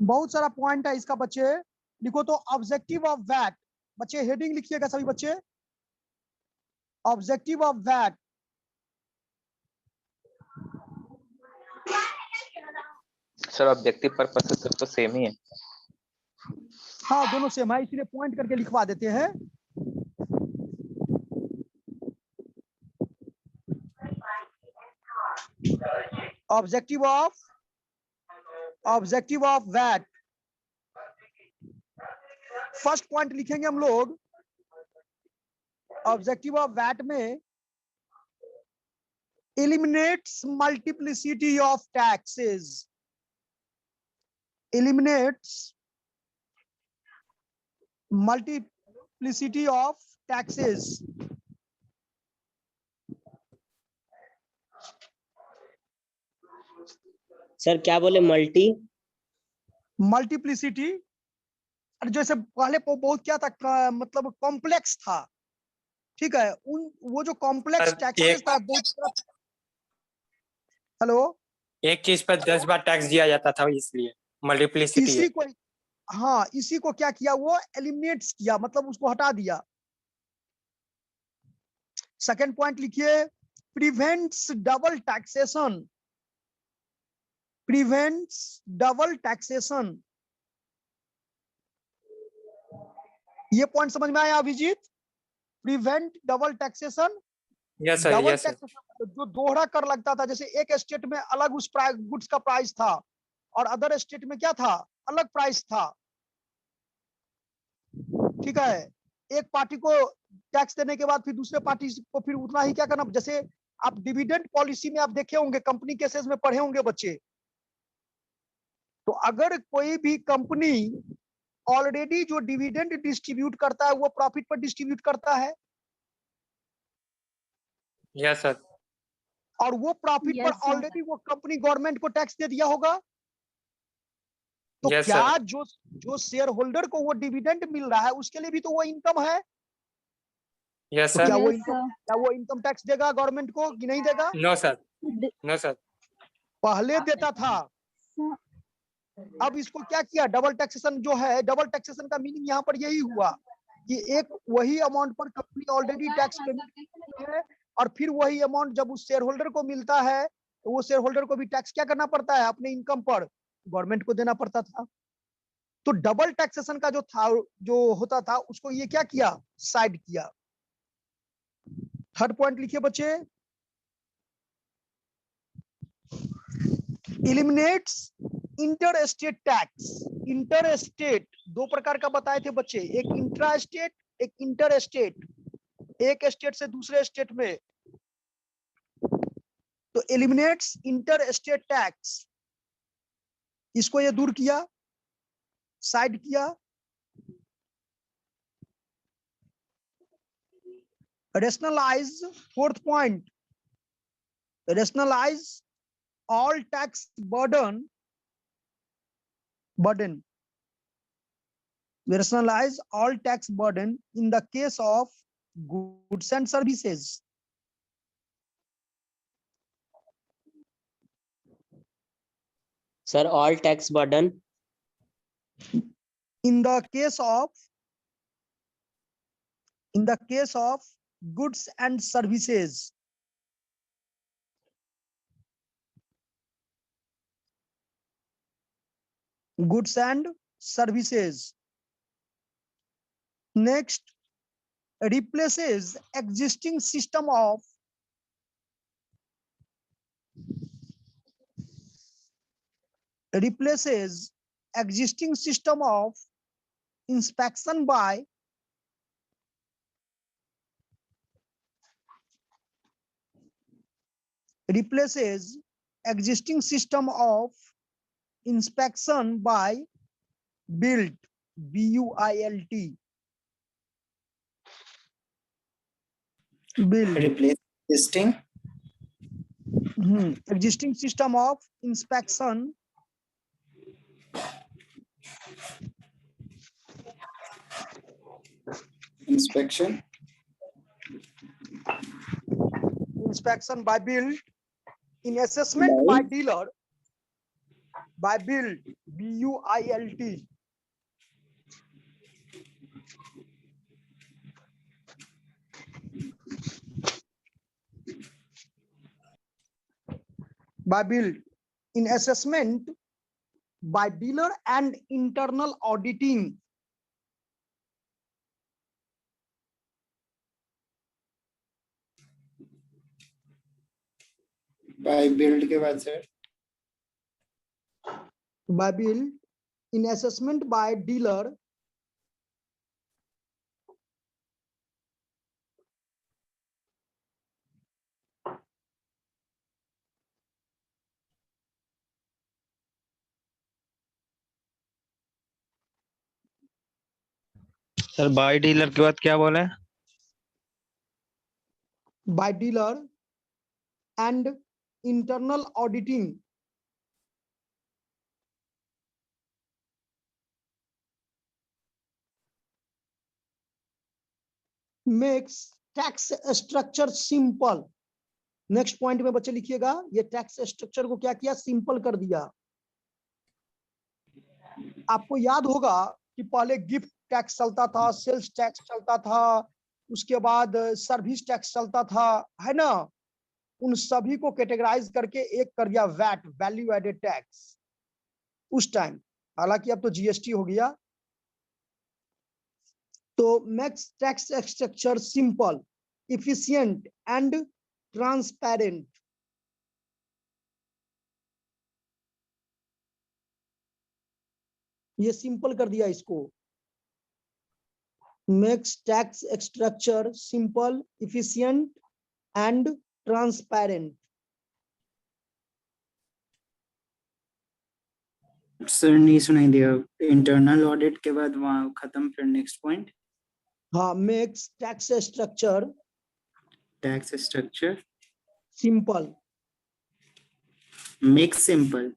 बहुत सारा पॉइंट है इसका बच्चे, लिखो तो ऑब्जेक्टिव ऑफ वैट, बच्चे हेडिंग लिखिएगा सभी बच्चे, objective of VAT. Sir objective purpose से सब तो सेम ही है। हाँ दोनों सेम है, इसीलिए पॉइंट करके लिखवा देते हैं। Objective of VAT. First point लिखेंगे हम लोग, ऑब्जेक्टिव ऑफ वैट में eliminates multiplicity of taxes, eliminates multiplicity of taxes। Sir क्या बोले? मल्टीप्लिसिटी, जैसे पहले बहुत क्या था, मतलब कॉम्प्लेक्स था, ठीक है, उन वो जो कॉम्प्लेक्स टैक्सेस था बहुत। हेलो, एक चीज पर 10 बार टैक्स दिया जाता था, इसलिए मल्टीप्लिसिटी है। इसी को, हाँ इसी को क्या किया, वो एलिमिनेट्स किया, मतलब उसको हटा दिया। सेकंड पॉइंट लिखिए, prevents double taxation, prevents double taxation. ये पॉइंट समझ में आया Abhijit? Prevent double taxation. Yes sir, double yes sir. Taxation जो दोहरा कर लगता था, जैसे एक स्टेट में अलग उस गुड्स का प्राइस था और अदर स्टेट में क्या था, अलग प्राइस था, ठीक है। एक पार्टी को टैक्स देने के बाद फिर दूसरे पार्टी को फिर उतना ही क्या करना, जैसे आप डिविडेंड पॉलिसी में आप देखे होंगे, कंपनी केसेस में पढ़े होंगे बच्चे, तो अगर कोई भी कंपनी ऑलरेडी जो डिविडेंड डिस्ट्रीब्यूट करता है वो प्रॉफिट पर डिस्ट्रीब्यूट करता है, यस सर। और वो प्रॉफिट पर ऑलरेडी वो कंपनी गवर्नमेंट को टैक्स दे दिया होगा, तो यस क्या सर। जो शेयर होल्डर को वो डिविडेंड मिल रहा है उसके लिए भी तो वो इनकम है, यस तो सर। क्या वो इनकम टैक्स देगा गवर्नमेंट को कि नहीं देगा? No sir, no sir. पहले देता था, अब इसको क्या किया, डबल टैक्सेशन जो है, डबल टैक्सेशन का मीनिंग यहाँ पर यही हुआ कि एक वही अमाउंट पर कंपनी ऑलरेडी टैक्स पेमेंट करती है, और फिर वही अमाउंट जब उस शेयर होल्डर को मिलता है तो वो शेयर होल्डर को भी टैक्स क्या करना पड़ता है, अपने इनकम पर गवर्नमेंट को देना पड़ता था। तो डबल टैक्सेशन का जो था, जो होता था, उसको ये क्या किया, साइड किया। थर्ड पॉइंट लिखिए बच्चे, eliminates inter state tax. Inter state दो प्रकार का बताए थे बच्चे, एक इंट्रा स्टेट, एक इंटर स्टेट, एक स्टेट से दूसरे स्टेट में। तो एलिमिनेट्स इंटर स्टेट टैक्स, इसको ये दूर किया, साइड किया। Rationalise, fourth point, rationalise all tax burden, rationalize all tax burden in the case of goods and services. Sir all tax burden in the case of goods and services. Goods and services. Next, replaces existing system of inspection by replaces existing system of inspection by built, B-U-I-L-T, built, replace existing existing system of inspection by built in assessment by dealer, by built, BUILT. By build in assessment by dealer and internal auditing. By build के बाद sir By build in assessment by dealer sir by dealer के बाद क्या बोले? by dealer and internal auditing. Makes tax structure simple. Next point में बच्चे लिखिएगा, ये टैक्स स्ट्रक्चर को क्या किया, सिंपल कर दिया। आपको याद होगा कि पहले गिफ्ट टैक्स चलता था, सेल्स टैक्स चलता था, उसके बाद सर्विस टैक्स चलता था, है ना। उन सभी को कैटेगराइज करके एक कर दिया वैट, वैल्यू एडेड टैक्स उस टाइम। हालांकि अब तो जीएसटी हो गया। तो makes tax structure simple, efficient and transparent. ये सिंपल कर दिया इसको। Makes tax structure simple, efficient and transparent. Sir नहीं सुनाई दिया, इंटरनल ऑडिट के बाद वहां खत्म, फिर नेक्स्ट पॉइंट। हाँ, makes tax structure tax structure simple, make simple.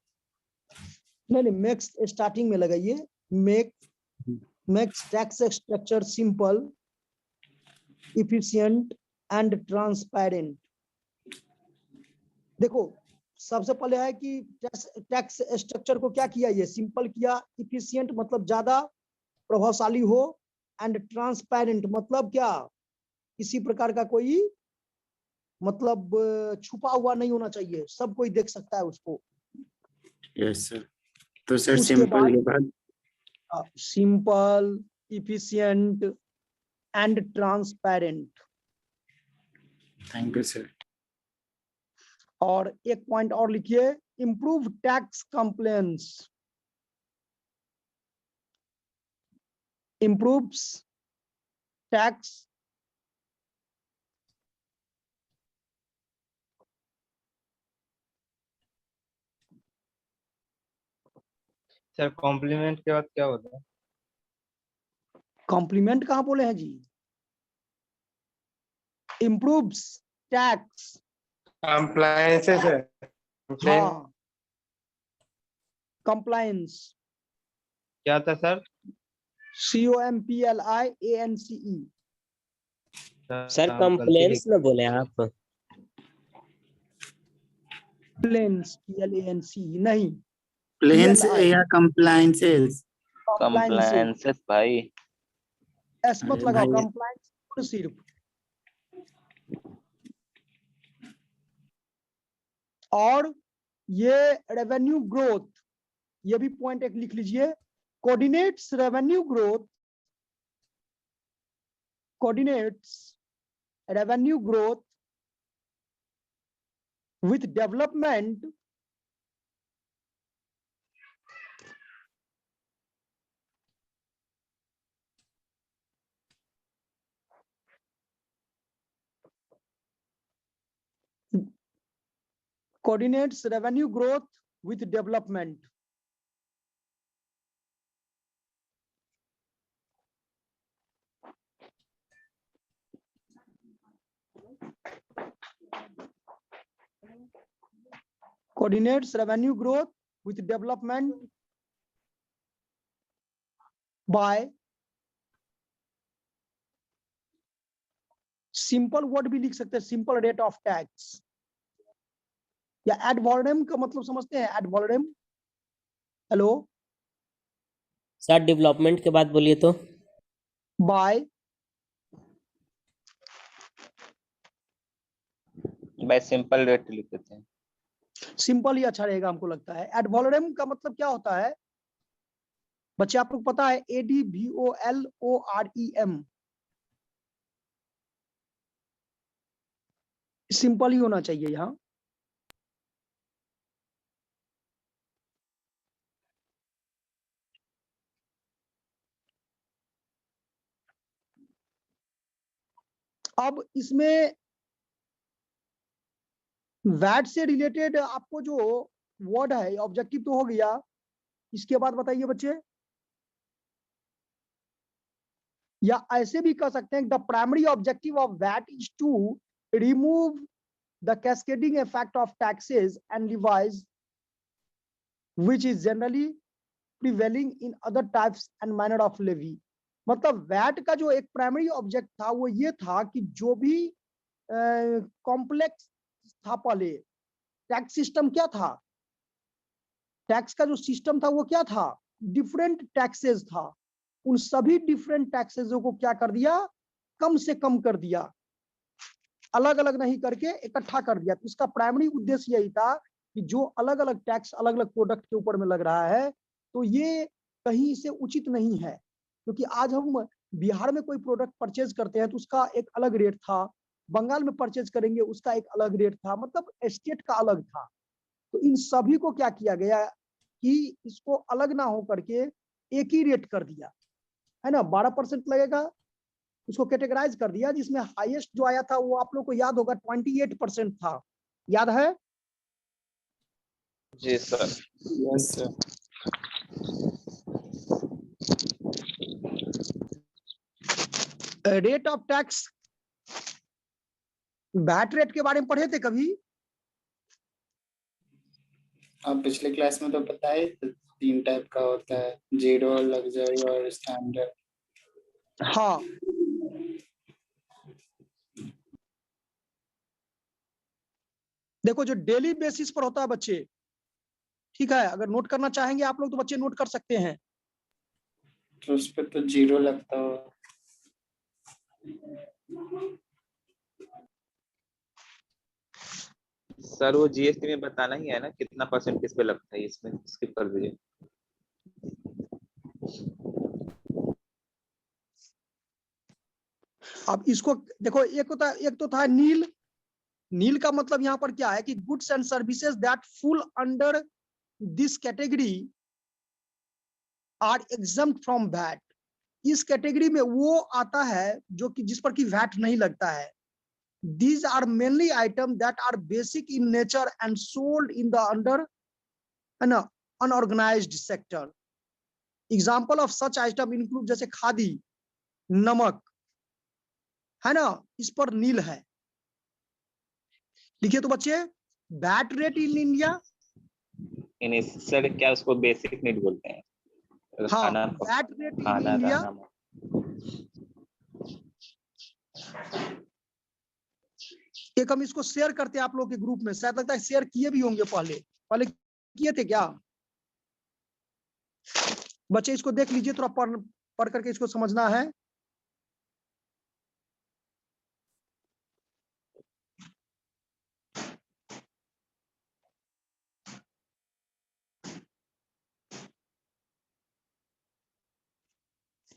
नहीं मेक्स स्टार्टिंग में लगाइए, makes tax structure simple, efficient and transparent. देखो सबसे पहले है कि टैक्स स्ट्रक्चर को क्या किया, ये सिंपल किया, इफिशिएंट मतलब ज्यादा प्रभावशाली हो, एंड ट्रांसपेरेंट मतलब क्या, किसी प्रकार का कोई मतलब छुपा हुआ नहीं होना चाहिए, सब कोई देख सकता है उसको। Yes sir. तो सर उसके सिंपल के बाद simple, efficient and transparent. Thank you sir. और एक पॉइंट और लिखिए, improve tax compliance, improves tax sir compliment के बाद क्या होता है? कॉम्प्लीमेंट कहाँ बोले हैं जी, improves tax। कंप्लायंसेस है। हाँ, compliance, क्या था सर? COMPLIANCE। सर कंप्लेंट्स ना बोले आप? complaints PLANCE नहीं, प्लेन्स PLI या कंप्लायंसेस। कंप्लायंसेस भाई। एस मत अरे लगाओ, भाई। compliance सिर्फ। और ये रेवेन्यू ग्रोथ, ये भी पॉइंट एक लिख लीजिए, coordinates revenue growth, coordinates revenue growth with development coordinates revenue growth with development. Coordinates revenue growth with development by simple word भी लिख सकते हैं, सिंपल रेट ऑफ टैक्स, या एड वॉल्यूम का मतलब समझते हैं, ad valorem. Hello sir development के बाद बोलिए तो। बाय बाय सिंपल रेट लिख देते हैं। सिंपल ही अच्छा रहेगा हमको लगता है। एड वॉलोरम का मतलब क्या होता है बच्चे, आप लोग पता है? ADVOLOREM, सिंपल ही होना चाहिए यहाँ। अब इसमें वैट से रिलेटेड आपको जो वर्ड है, ऑब्जेक्टिव तो हो गया, इसके बाद बताइए बच्चे, या ऐसे भी कह सकते हैं the primary objective of VAT is to remove the cascading effect of taxes and likewise which is generally prevailing in other types and manner of levy. मतलब वैट का जो एक प्राइमरी ऑब्जेक्ट था वो ये था कि जो भी कॉम्प्लेक्स था पहले, टैक्स सिस्टम क्या था, टैक्स का जो सिस्टम था वो क्या था, डिफरेंट टैक्सेस था, उन सभी डिफरेंट टैक्सेसों को क्या कर दिया, कम से कम कर दिया, अलग अलग नहीं करके इकट्ठा कर दिया। तो इसका प्राइमरी उद्देश्य यही था कि जो अलग अलग टैक्स अलग अलग प्रोडक्ट के ऊपर में लग रहा है तो ये कहीं से उचित नहीं है, क्योंकि आज हम बिहार में कोई प्रोडक्ट परचेज करते हैं तो उसका एक अलग रेट था, बंगाल में परचेज करेंगे उसका एक अलग रेट था, मतलब स्टेट का अलग था। तो इन सभी को क्या किया गया कि इसको अलग ना हो करके एक ही रेट कर दिया, है ना, 12% लगेगा, उसको कैटेगराइज कर दिया, जिसमें हाईएस्ट जो आया था वो आप लोग को याद होगा 28% था, याद है? जी sir. Yes sir. Rate of tax, VAT rate के बारे में पढ़े थे कभी? आप पिछले क्लास में तो बताए 3 टाइप का होता है, जीरो, लग्जरी और स्टैंडर्ड। हाँ, देखो जो डेली बेसिस पर होता है बच्चे, ठीक है, अगर नोट करना चाहेंगे आप लोग तो बच्चे नोट कर सकते हैं। तो उस पर तो जीरो लगता हो। सर वो जीएसटी में बताना ही है ना कितना परसेंट किस पे लगता है, इसमें स्किप कर दीजिए। अब इसको देखो, एक तो था नील। नील का मतलब यहाँ पर क्या है कि goods and services that fall under this category are exempt from VAT. इस कैटेगरी में वो आता है जो कि जिस पर कि वैट नहीं लगता है। These are mainly items that are basic in nature and sold in the under an unorganized sector. Example of such item include जैसे खादी, नमक, है ना, इस पर नील है। लिखिए तो बच्चे, VAT rate in India, in sir क्या उसको बेसिक नीड बोलते हैं? हाँ, खाना, वैट रेट इन खाना, इंडिया, रहना। एक हम इसको शेयर करते हैं आप लोग के ग्रुप में, शायद लगता है शेयर किए भी होंगे, पहले किए थे क्या बच्चे? इसको देख लीजिए, थोड़ा पढ़ करके इसको समझना है।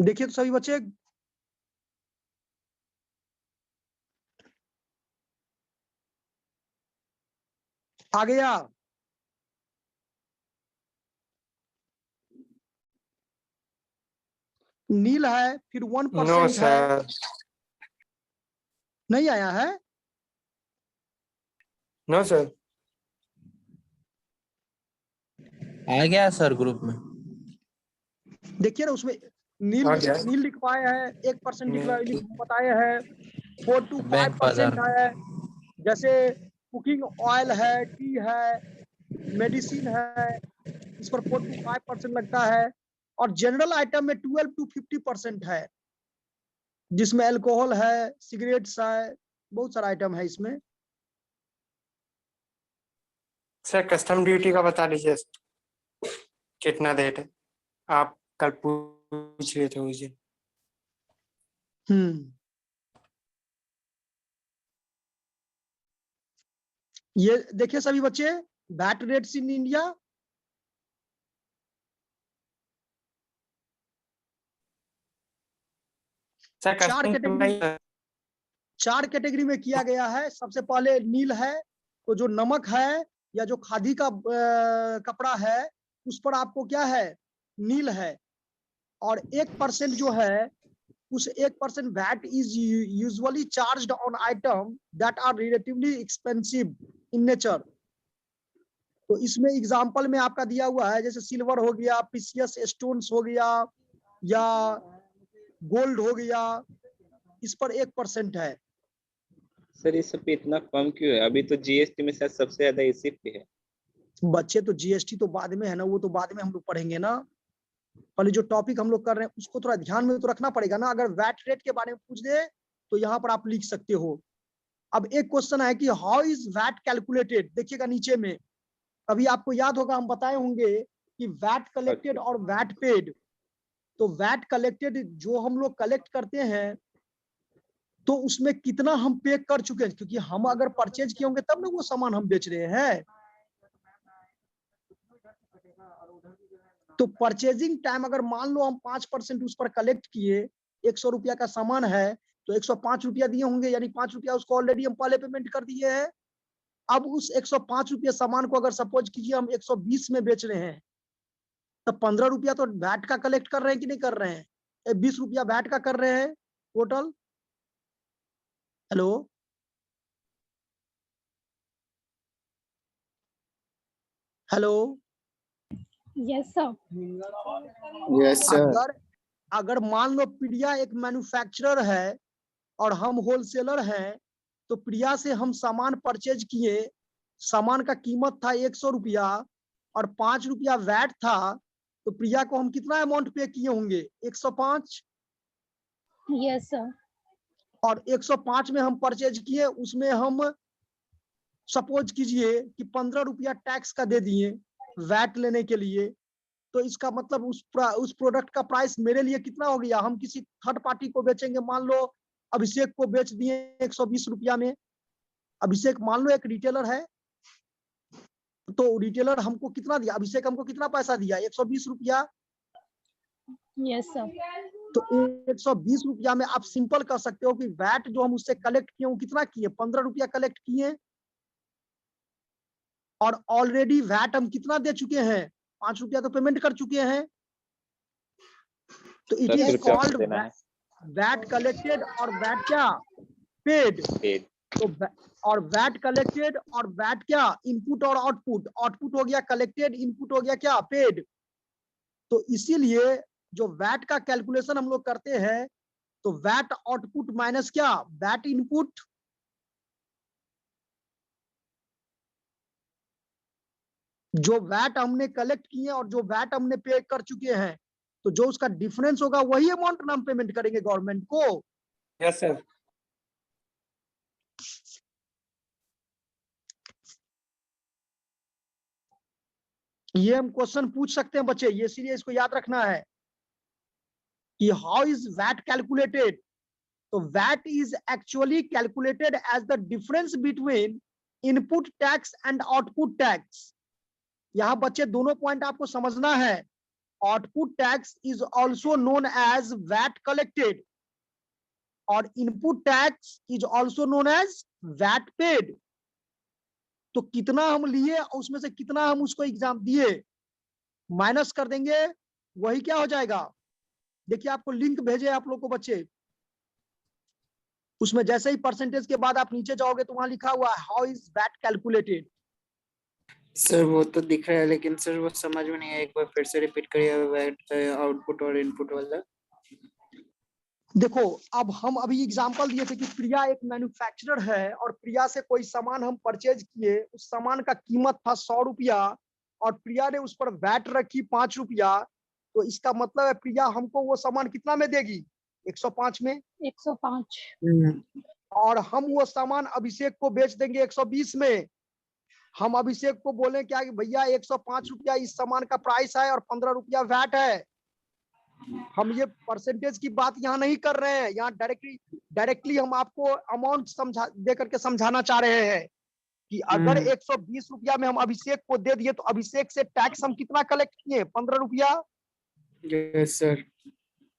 देखिए तो सभी बच्चे, आ गया? नील है, फिर 1% है, सर। नहीं आया है? No sir. आ गया सर ग्रुप में। देखिए ना, उसमें नील आ गया। नील लिखवाए हैं, 1% बताए हैं, 4 to 5% बैंक बाजार है, जैसे कुकिंग ऑयल है, टी है, मेडिसिन है, इस पर 4 to 5% लगता है। और जनरल आइटम में 12 to 50% है, जिसमें अल्कोहल है, सिगरेट्स है, बहुत सारा आइटम है इसमें। सर कस्टम ड्यूटी का बता दीजिए कितना रेट है, आप कल पूछ लिए थे उस दिन। ये देखिए सभी बच्चे, VAT rates in India, sir चार कैटेगरी में किया गया है। सबसे पहले नील है, तो जो नमक है या जो खादी का कपड़ा है उस पर आपको क्या है, नील है। और 1% जो है, उस 1% VAT is usually charged on item that are relatively expensive in nature. तो इसमें एग्जांपल में आपका दिया हुआ है, जैसे सिल्वर हो गया, प्रीशियस स्टोन्स हो गया, या गोल्ड हो गया, इस पर 1% है। सर इस सब पे इतना कम क्यों है? अभी तो जीएसटी में शायद सबसे ज्यादा इसी पे है। बच्चे तो जीएसटी तो बाद में है ना, वो तो बाद में हम लोग पढ़ेंगे ना। पहले जो टॉपिक हम लोग कर रहे हैं उसको थोड़ा ध्यान में तो रखना पड़ेगा ना। अगर वैट रेट के बारे में पूछ दे तो यहाँ पर आप लिख सकते हो। अब एक क्वेश्चन है कि हाउ इज वैट कैलकुलेटेड, देखिएगा नीचे में। अभी आपको याद होगा, हम बताए होंगे कि वैट कलेक्टेड और वैट पेड। तो वैट कलेक्टेड जो हम लोग कलेक्ट करते हैं तो उसमें कितना हम पे कर चुके हैं, क्योंकि हम अगर परचेज किए होंगे तब ना वो सामान हम बेच रहे हैं। तो परचेजिंग टाइम अगर मान लो हम 5% उस पर कलेक्ट किए, 100 रुपया का सामान है तो 105 रुपया दिए होंगे, यानी 5 रुपया उसको ऑलरेडी हम पहले पेमेंट कर दिए हैं। अब उस 105 रुपया सामान को अगर सपोज कीजिए हम 120 में बेच रहे हैं, तो 15 रुपया तो वैट का कलेक्ट कर रहे हैं कि नहीं कर रहे हैं? 20 रुपया वैट का कर रहे हैं total. Hello, hello, yes sir. Yes sir. अगर मान लो प्रिया एक मैन्युफैक्चरर है और हम होलसेलर हैं, तो प्रिया से हम सामान परचेज किए, सामान का कीमत था 100 रुपया और 5 रुपया वैट था, तो प्रिया को हम कितना अमाउंट पे किए होंगे? 105। Yes sir. और 105 में हम परचेज किए, उसमें हम सपोज कीजिए कि 15 रुपया टैक्स का दे दिए वैट लेने के लिए। तो इसका मतलब उस प्रोडक्ट का प्राइस मेरे लिए कितना हो गया? हम किसी थर्ड पार्टी को बेचेंगे, मान लो अभिषेक को बेच दिए 120 रुपया में। अभिषेक मान लो एक रिटेलर है, तो रिटेलर हमको कितना दिया? अभिषेक हमको कितना पैसा दिया? 120 रुपया। Yes sir. तो 120 रुपया में आप सिंपल कर सकते हो कि वैट जो हम उससे कलेक्ट किए वो कितना किए? 15 रुपया कलेक्ट किए। और ऑलरेडी वैट हम कितना दे चुके हैं? 5 रुपया तो पेमेंट कर चुके हैं। तो it is called VAT collected और वैट क्या? पेड। तो और वैट कलेक्टेड और वैट क्या? इनपुट और आउटपुट। आउटपुट हो गया कलेक्टेड, इनपुट हो गया क्या? पेड। तो इसीलिए जो वैट का कैलकुलेशन हम लोग करते हैं, तो वैट आउटपुट माइनस क्या? VAT input. जो वैट हमने कलेक्ट किए और जो वैट हमने पे कर चुके हैं, तो जो उसका डिफरेंस होगा वही अमाउंट हम पेमेंट करेंगे गवर्नमेंट को। Yes sir. ये हम क्वेश्चन पूछ सकते हैं बच्चे, ये सीरियस, इसको याद रखना है कि हाउ इज वैट कैलकुलेटेड। तो VAT is actually calculated as the difference between input tax and output tax. यहां बच्चे दोनों पॉइंट आपको समझना है। Output tax is also known as VAT collected और input tax is also known as VAT paid. तो कितना हम लिए उसमें से कितना हम उसको एग्जाम दिए, माइनस कर देंगे, वही क्या हो जाएगा? देखिए आपको लिंक भेजे आप लोग को बच्चे, उसमें जैसे ही परसेंटेज के बाद आप नीचे जाओगे तो वहां लिखा हुआ है how is VAT calculated. Sir वो तो दिख रहा है, लेकिन सर वो समझ में नहीं आया, एक बार फिर से रिपीट करिए वैट आउटपुट और इनपुट वाला। देखो, अब हम अभी एग्जांपल दिए थे कि प्रिया एक मैन्युफैक्चरर है और प्रिया से कोई सामान हम परचेज किए, उस सामान का कीमत था 100 रुपया और प्रिया ने उस पर वैट रखी 5 रुपया। तो इसका मतलब है प्रिया हमको वो सामान कितना में देगी? 105 में। 105। और हम वो सामान अभिषेक को बेच देंगे 120 में। हम अभिषेक को बोले क्या कि भैया 105 रुपया इस सामान का प्राइस है और 15 रुपया वैट है। हम ये परसेंटेज की बात यहाँ नहीं कर रहे हैं, यहाँ डायरेक्टली हम आपको अमाउंट समझा दे करके समझाना चाह रहे हैं कि अगर 120 रुपया में हम अभिषेक को दे दिए तो अभिषेक से टैक्स हम कितना कलेक्ट किए? 15 रुपया। Yes sir.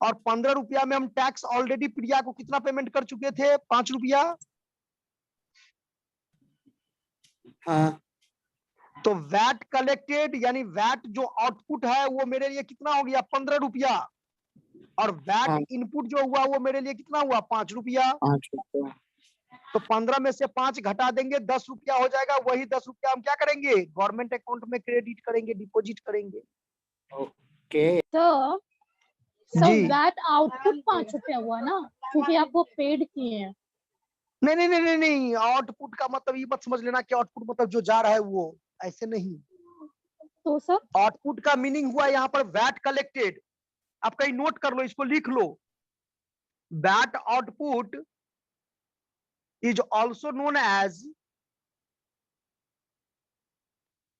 और 15 रुपया में हम टैक्स ऑलरेडी प्रिया को कितना पेमेंट कर चुके थे? 5 रुपया। हाँ तो वैट कलेक्टेड यानी वैट जो आउटपुट है वो मेरे लिए कितना हो गया? 15 रुपया। और वैट हाँ। इनपुट जो हुआ वो मेरे लिए कितना हुआ? 5 रुपया। 5 रुपया। तो 15 में से 5 घटा देंगे, 10 रुपया हो जाएगा। वही 10 रुपया हम क्या करेंगे? गवर्नमेंट अकाउंट में क्रेडिट करेंगे, डिपॉजिट करेंगे। ओके। तो जी। वैट आउटपुट 5 रुपया हुआ ना, क्योंकि आप वो पेड किए हैं। नहीं नहीं नहीं नहीं नहीं, आउटपुट का मतलब ये मत समझ लेना कि आउटपुट मतलब जो जा रहा है वो, ऐसे नहीं। तो सर आउटपुट का मीनिंग हुआ यहाँ पर वैट कलेक्टेड। आप कहीं नोट कर लो, इसको लिख लो। VAT output is also known as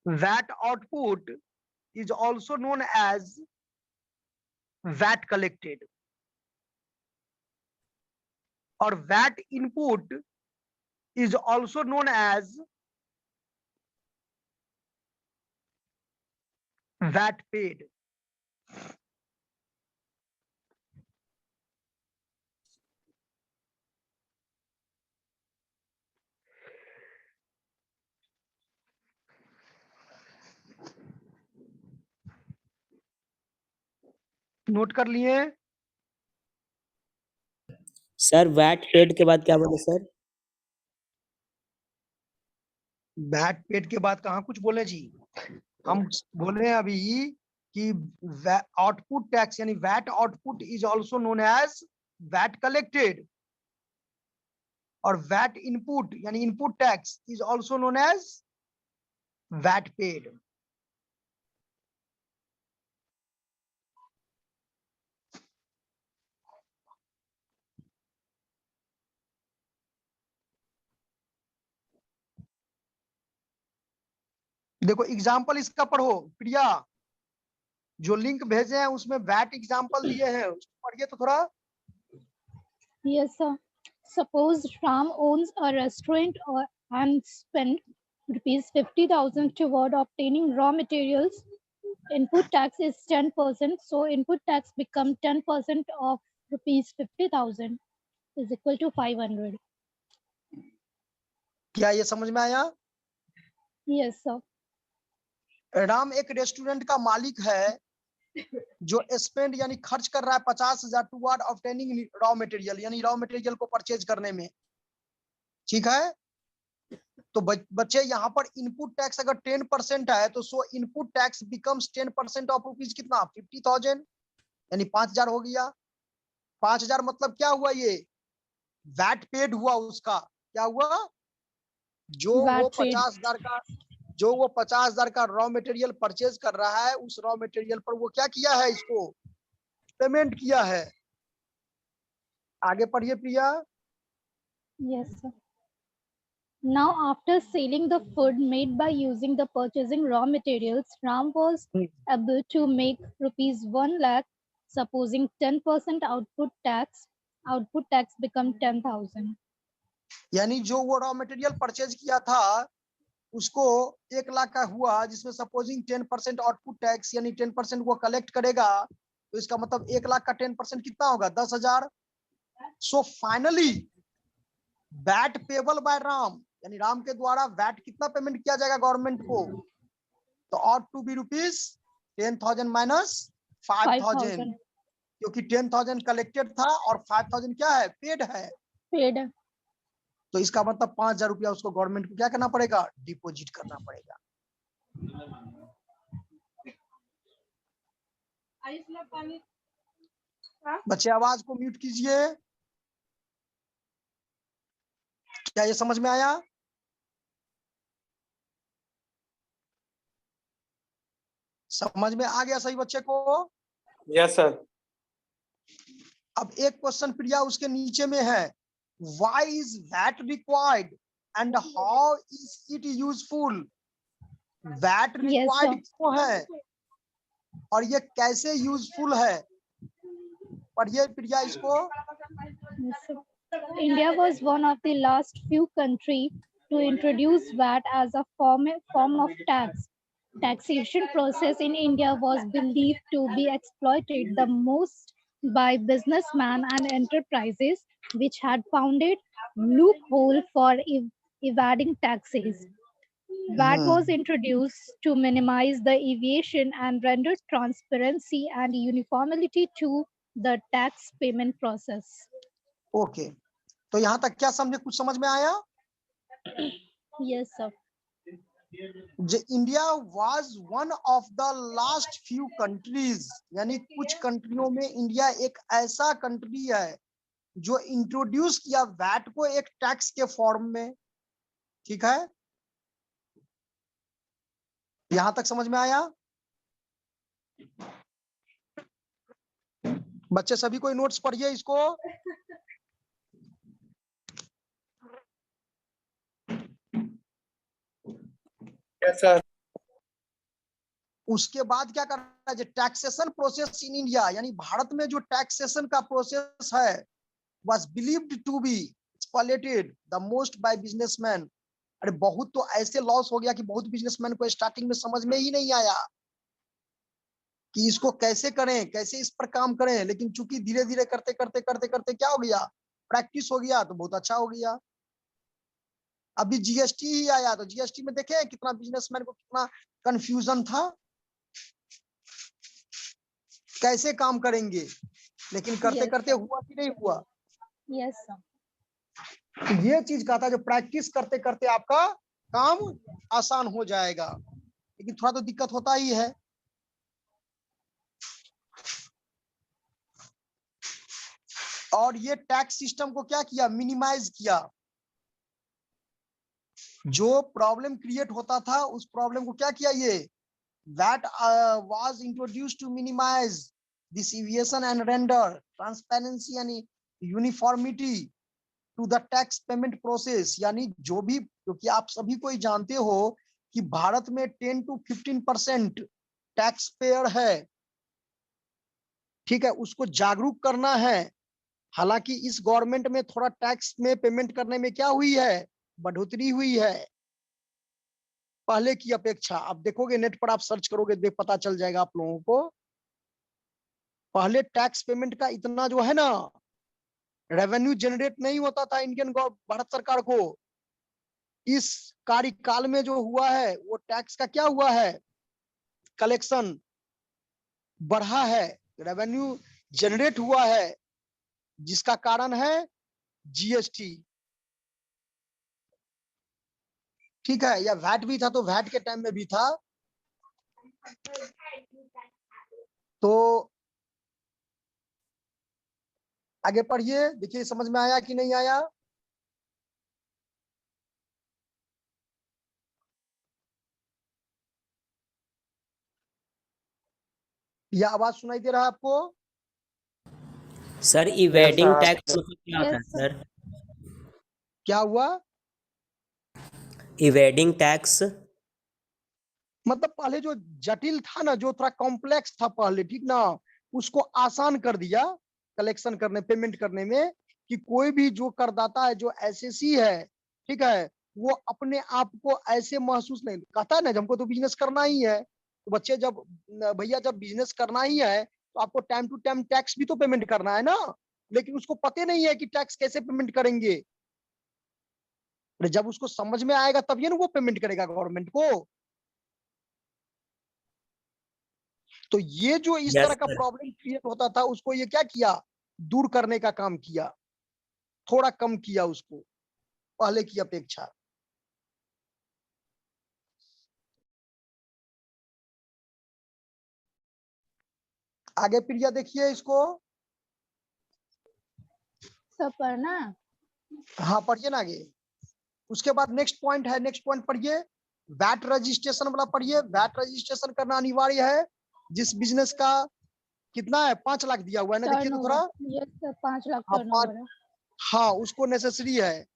VAT output is also known as VAT collected. और VAT input is also known as VAT paid. Note कर लिए? सर वैट पेड के बाद क्या बोले सर? वैट पेड के बाद कहाँ कुछ बोले जी? हम बोले अभी कि आउटपुट टैक्स यानी VAT output is also known as VAT collected. और वैट इनपुट यानी input tax is also known as VAT paid. देखो एग्जाम्पल इसका पढ़ो प्रिया, जो लिंक भेजे हैं उसमें वैट एग्जाम्पल दिए हैं, उसको पढ़िए तो थोड़ा। yes sir. Suppose Ram owns a restaurant and spent rupees 50,000 toward obtaining raw materials. Input tax is 10%, so input tax become 10% of rupees 50,000 is equal to 500. क्या ये समझ में आया? Yes sir. राम एक रेस्टोरेंट का मालिक है जो स्पेंड यानी खर्च कर रहा है 50,000 टुवर्ड ऑब्टेनिंग रॉ मटेरियल यानी रॉ मटेरियल को परचेज करने में। ठीक है, तो बच्चे यहाँ पर इनपुट टैक्स अगर 10% है तो सो input tax becomes 10% of rupees कितना? 50,000 यानी 5,000 हो गया। 5,000 मतलब क्या हुआ? ये वैट पेड हुआ उसका। क्या हुआ? जो वो 50,000 का रॉ मटेरियल परचेज कर रहा है, उस रॉ मटेरियल पर वो क्या किया है? इसको पेमेंट किया है। आगे पढ़िए प्रिया। Yes sir. Now after selling the food made by using the purchasing raw materials, Ram was able to make rupees 1 lakh. Supposing 10% output tax become 10,000. यानी जो वो रॉ मटेरियल परचेज किया था उसको 1 लाख का हुआ, जिसमें सपोजिंग 10% आउटपुट टैक्स यानी 10% वो कलेक्ट करेगा, तो इसका मतलब 1 लाख का 10% कितना होगा? 10,000। So finally VAT payable by Ram यानी राम के द्वारा वैट कितना पेमेंट किया जाएगा गवर्नमेंट को? तो ought to be rupees 10,000 minus 5,000, क्योंकि 10,000 कलेक्टेड था और 5,000 क्या है? पेड है। Paid. तो इसका मतलब 5,000 रुपया उसको गवर्नमेंट को क्या करना पड़ेगा? डिपॉजिट करना पड़ेगा। बच्चे आवाज को म्यूट कीजिए। क्या ये समझ में आया? समझ में आ गया सही बच्चे को? Yes sir. अब एक क्वेश्चन प्रिया उसके नीचे में है, why is VAT required and how is it useful? VAT required क्यों है और ये कैसे यूजफुल है? पढ़िए प्रिया इसको। India was one of the last few countries to introduce VAT as a form of tax. Taxation process in India was believed to be exploited the most by businessmen and enterprises which had found it loophole for evading taxes. VAT was introduced to minimize the evasion and render transparency and uniformity to the tax payment process. Okay, तो यहाँ तक क्या समझे, कुछ समझ में आया? Yes, sir. India was one of the last few countries, यानी कुछ कंट्रियों में इंडिया एक ऐसा कंट्री है जो इंट्रोड्यूस किया वैट को एक टैक्स के फॉर्म में। ठीक है, यहां तक समझ में आया? बच्चे सभी कोई नोट्स पढ़िए इसको। Yes sir. उसके बाद क्या करना है, टैक्सेशन प्रोसेस इन इंडिया, यानी भारत में जो टैक्सेशन का प्रोसेस है was believed to be exploited the most by businessmen। अरे बहुत तो ऐसे लॉस हो गया कि बहुत बिजनेसमैन को स्टार्टिंग में समझ में ही नहीं आया कि इसको कैसे करें, कैसे इस पर काम करें, लेकिन चूंकि धीरे धीरे करते करते करते करते क्या हो गया, प्रैक्टिस हो गया तो बहुत अच्छा हो गया। अभी जीएसटी ही आया तो जीएसटी में देखे कितना बिजनेसमैन को कितना कंफ्यूजन था, कैसे काम करेंगे, लेकिन करते करते हुआ कि नहीं हुआ? Yes, sir. ये चीज कहा था, जो प्रैक्टिस करते करते आपका काम आसान हो जाएगा, लेकिन थोड़ा तो दिक्कत होता ही है। और ये टैक्स सिस्टम को क्या किया, मिनिमाइज किया। जो प्रॉब्लम क्रिएट होता था उस प्रॉब्लम को क्या किया, ये that was introduced to minimize this deviation and render transparency and uniformity to the tax payment process। यानी जो भी, क्योंकि आप सभी को ही जानते हो कि भारत में 10 to 15% टैक्स पेयर है, ठीक है, उसको जागरूक करना है। हालांकि इस गवर्नमेंट में थोड़ा टैक्स में पेमेंट करने में क्या हुई है, बढ़ोतरी हुई है पहले की अपेक्षा। आप देखोगे नेट पर, आप सर्च करोगे, देख पता चल जाएगा आप लोगों को। पहले टैक्स पेमेंट का इतना जो है ना रेवेन्यू जनरेट नहीं होता था इंडियन भारत सरकार को। इस कार्यकाल में जो हुआ है वो टैक्स का क्या हुआ है, कलेक्शन बढ़ा है, रेवेन्यू जनरेट हुआ है, जिसका कारण है जीएसटी। ठीक है, या वैट भी था, तो वैट के टाइम में भी था। तो आगे पढ़िए, देखिए समझ में आया कि नहीं आया? यह आवाज सुनाई दे रहा है आपको? Sir evading sir. टैक्स मतलब क्या होता है Yes, sir. सर? क्या हुआ? इवेडिंग टैक्स मतलब पहले जो जटिल था ना, जो थोड़ा कॉम्प्लेक्स था पहले, ठीक ना, उसको आसान कर दिया कलेक्शन करने, पेमेंट करने में। कि कोई भी जो करदाता है, जो एसएससी है, ठीक है, वो अपने आप को ऐसे महसूस नहीं कहता है ना, हमको तो बिजनेस करना ही है। तो बच्चे जब, भैया जब बिजनेस करना ही है तो आपको टाइम टू टाइम टैक्स भी तो पेमेंट करना है ना, लेकिन उसको पता नहीं है कि टैक्स कैसे पेमेंट करेंगे। जब उसको समझ में आएगा तब ये ना वो पेमेंट करेगा गवर्नमेंट को। तो ये जो इस Yes, तरह का sir. प्रॉब्लम क्रिएट होता था, उसको ये क्या किया, दूर करने का काम किया, थोड़ा कम किया उसको पहले की अपेक्षा। आगे प्रिया देखिए इसको। सब पढ़ना। हाँ पढ़िए ना आगे। उसके बाद नेक्स्ट पॉइंट है, नेक्स्ट पॉइंट पढ़िए, वैट रजिस्ट्रेशन वाला पढ़िए। वैट रजिस्ट्रेशन करना अनिवार्य है जिस बिजनेस का कितना है, 5 लाख दिया हुआ है ना, देखिए तो थोड़ा। Yes, sir. 5 लाख हाँ, टर्नओवर है। हाँ उसको नेसेसरी है।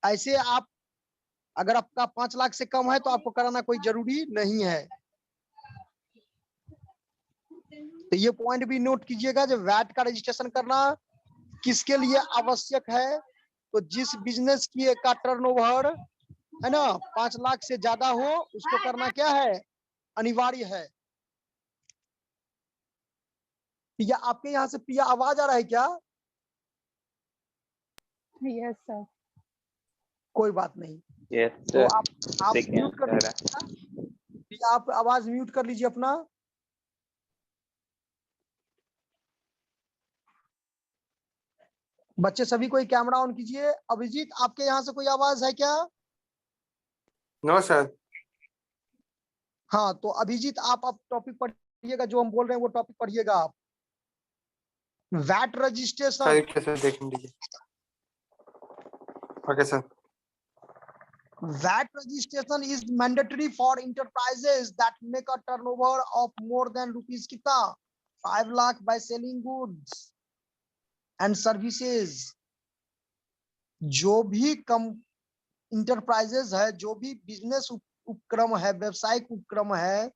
ऐसे आप अगर आपका 5 लाख से कम है तो आपको कराना कोई जरूरी नहीं है। तो ये पॉइंट भी नोट कीजिएगा, जब वैट का रजिस्ट्रेशन करना किसके लिए आवश्यक है, तो जिस बिजनेस की का टर्नओवर है ना 5 लाख से ज्यादा हो, उसको करना क्या है, अनिवार्य है। प्रिया, आपके यहाँ से प्रिया आवाज आ रहा है क्या? Yes, sir. कोई बात नहीं, यस तो सर। आप देखिए म्यूट कर लीजिए, प्रिया आप आवाज म्यूट कर लीजिए अपना। बच्चे सभी कोई कैमरा ऑन कीजिए। अभिजीत, आपके यहाँ से कोई आवाज है क्या? No sir. हाँ, तो अभिजीत आप टॉपिक पढ़िएगा, जो हम बोल रहे हैं वो टॉपिक पढ़िएगा आप। वैट रजिस्ट्रेशन, सर देख लीजिए। Okay sir. VAT registration is mandatory for enterprises that make a turnover of more than rupees कितना 5 lakh by selling goods and services। जो भी कम इंटरप्राइजेस है, जो भी बिजनेस उपक्रम है, व्यवसायिक उपक्रम है,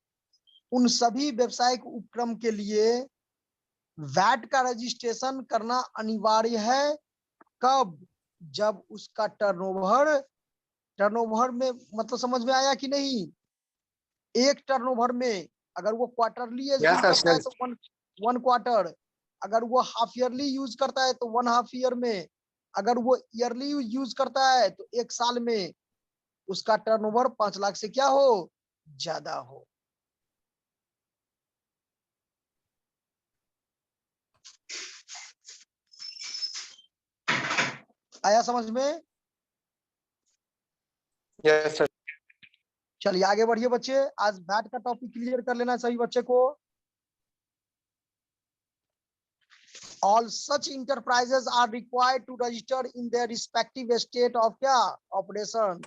उन सभी व्यवसायिक उपक्रम के लिए वैट का रजिस्ट्रेशन करना अनिवार्य है। कब? जब उसका टर्नओवर में मतलब समझ में आया कि नहीं? एक टर्नओवर में अगर वो क्वार्टरली यूज करता है तो वन क्वार्टर, अगर वो हाफ ईयरली यूज करता है तो 1 हाफ ईयर में, अगर वो ईयरली यूज करता है तो 1 साल में उसका टर्नओवर 5 लाख से क्या हो, ज्यादा हो। आया समझ में? Yes sir. चलिए आगे बढ़िए बच्चे, आज वैट का टॉपिक क्लियर कर लेना सभी बच्चे को। All such enterprises are required to register in their respective state of क्या operation।